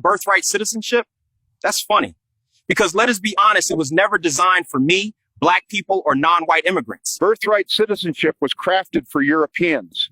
Birthright citizenship? That's funny. Because let us be honest, it was never designed for me, black people, or non-white immigrants. Birthright citizenship was crafted for Europeans.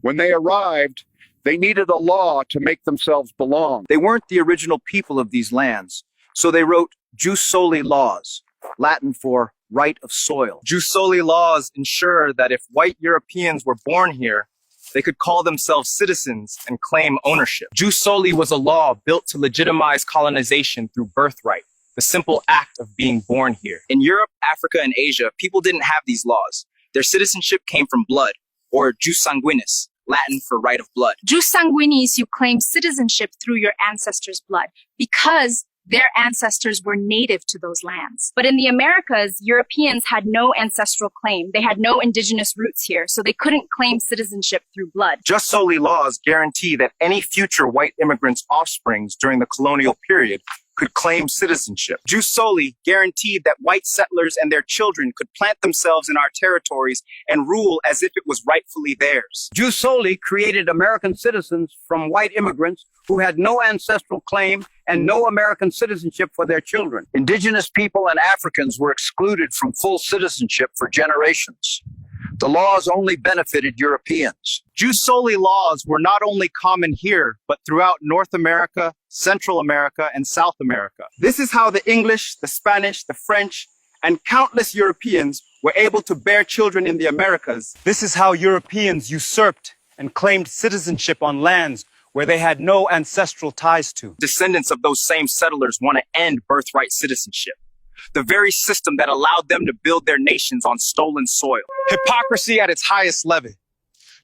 When they arrived, they needed a law to make themselves belong. They weren't the original people of these lands, so they wrote jus soli laws, Latin for right of soil. Jus soli laws ensure that if white Europeans were born here, they could call themselves citizens and claim ownership. Jus soli was a law built to legitimize colonization through birthright, the simple act of being born here. In Europe, Africa, and Asia, people didn't have these laws. Their citizenship came from blood, or jus sanguinis, Latin for right of blood. Jus sanguinis, you claim citizenship through your ancestors' blood because their ancestors were native to those lands. But in the Americas, Europeans had no ancestral claim. They had no indigenous roots here, so they couldn't claim citizenship through blood. Jus soli laws guarantee that any future white immigrants' offsprings during the colonial period could claim citizenship. Jus soli guaranteed that white settlers and their children could plant themselves in our territories and rule as if it was rightfully theirs. Jus soli created American citizens from white immigrants who had no ancestral claim and no American citizenship for their children. Indigenous people and Africans were excluded from full citizenship for generations. The laws only benefited Europeans. Jus soli laws were not only common here, but throughout North America, Central America, and South America. This is how the English, the Spanish, the French, and countless Europeans were able to bear children in the Americas. This is how Europeans usurped and claimed citizenship on lands where they had no ancestral ties to. Descendants of those same settlers want to end birthright citizenship, the very system that allowed them to build their nations on stolen soil. Hypocrisy at its highest level.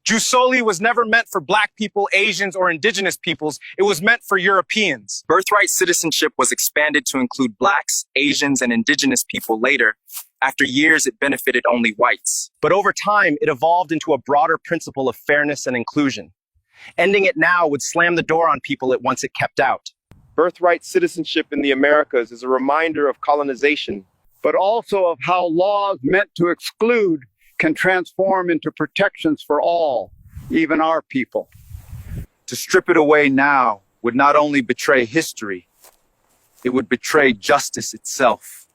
Jus soli was never meant for black people, Asians, or indigenous peoples. It was meant for Europeans. Birthright citizenship was expanded to include blacks, Asians, and indigenous people later. After years, it benefited only whites. But over time, it evolved into a broader principle of fairness and inclusion. Ending it now would slam the door on people it once kept out. Birthright citizenship in the Americas is a reminder of colonization, but also of how laws meant to exclude can transform into protections for all, even our people. To strip it away now would not only betray history, it would betray justice itself.